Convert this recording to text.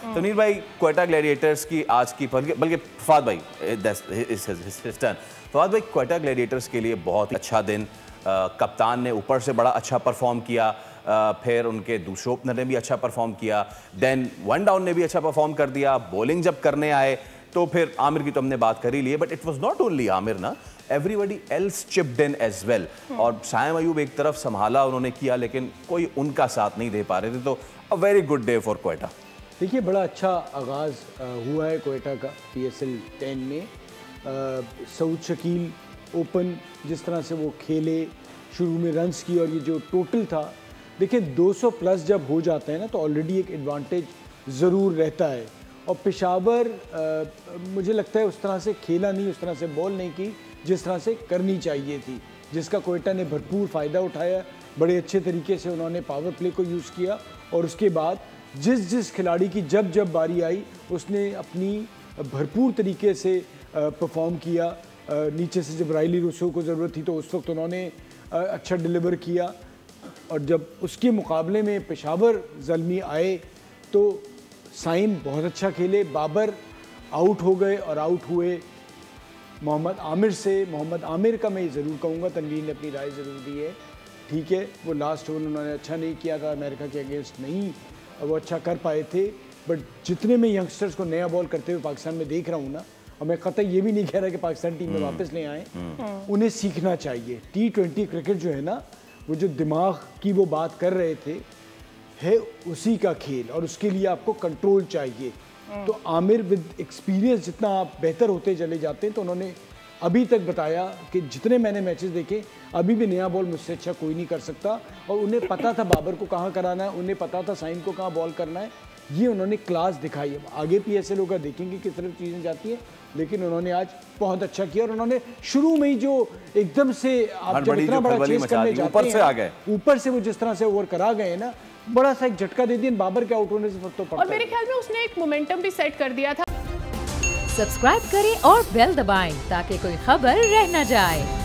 तनवीर भाई, क्वेटा ग्लैडिएटर्स की आज की, बल्कि फवाद भाई, फवाद भाई, क्वेटा ग्लैडिएटर्स के लिए बहुत ही अच्छा दिन। कप्तान ने ऊपर से बड़ा अच्छा परफॉर्म किया, फिर उनके दूसरे ओपनर ने भी अच्छा परफॉर्म किया, देन वन डाउन ने भी अच्छा परफॉर्म कर दिया। बॉलिंग जब करने आए तो फिर आमिर की तो हमने बात कर ही ली है, but it was not only Aamir ना, एवरीबडी एल्स चिप्ड इन एज वेल। और साइम अयूब एक तरफ संभाला उन्होंने किया, लेकिन कोई उनका साथ नहीं दे पा रहे थे। तो a very good day for Quetta. देखिए, बड़ा अच्छा आगाज़ हुआ है क्वेटा का PSL 10 में। सऊद शकील ओपन जिस तरह से वो खेले, शुरू में रन्स की, और ये जो टोटल था, देखिए 200 प्लस जब हो जाता है ना तो ऑलरेडी एक एडवांटेज ज़रूर रहता है। और पेशावर मुझे लगता है उस तरह से खेला नहीं, उस तरह से बॉल नहीं की जिस तरह से करनी चाहिए थी, जिसका क्वेटा ने भरपूर फ़ायदा उठाया। बड़े अच्छे तरीके से उन्होंने पावर प्ले को यूज़ किया, और उसके बाद जिस खिलाड़ी की जब बारी आई उसने अपनी भरपूर तरीके से परफॉर्म किया। नीचे से जब राइली रूसो को ज़रूरत थी तो उस वक्त उन्होंने अच्छा डिलीवर किया, और जब उसके मुकाबले में पेशावर ज़ल्मी आए तो साइम बहुत अच्छा खेले। बाबर आउट हो गए, और आउट हुए मोहम्मद आमिर से। मोहम्मद आमिर का मैं ज़रूर कहूँगा, तनवीर ने अपनी राय ज़रूर दी है, ठीक है, वो लास्ट ओवर उन्होंने अच्छा नहीं किया था, अमेरिका के अगेंस्ट नहीं वो अच्छा कर पाए थे। बट जितने मैं यंगस्टर्स को नया बॉल करते हुए पाकिस्तान में देख रहा हूँ ना, और मैं कतई ये भी नहीं कह रहा कि पाकिस्तान टीम में वापस ले आए, उन्हें सीखना चाहिए। T20 क्रिकेट जो है ना, वो जो दिमाग की वो बात कर रहे थे, है उसी का खेल, और उसके लिए आपको कंट्रोल चाहिए। तो आमिर विद एक्सपीरियंस जितना आप बेहतर होते चले जाते हैं, तो उन्होंने अभी तक बताया कि जितने मैंने मैचेस देखे, अभी भी नया बॉल मुझसे अच्छा कोई नहीं कर सकता। और उन्हें पता था बाबर को कहाँ कराना है, उन्हें पता था साइम को कहाँ बॉल करना है, ये उन्होंने क्लास दिखाई है। आगे PSL होगा, देखेंगे किस तरह चीज़ें जाती हैं, लेकिन उन्होंने आज बहुत अच्छा किया। और उन्होंने शुरू में ही जो एकदम से आप जब इतना बड़ा चेस करने जाते हैं, ऊपर से वो जिस तरह से ओवर करा गए ना, बड़ा सा एक झटका दे दिया बाबर के आउट होने से फर्क तो पड़ता है। और मेरे ख्याल में उसने एक मोमेंटम भी सेट कर दिया था। सब्सक्राइब करें और बेल दबाएं ताकि कोई खबर रह न जाए।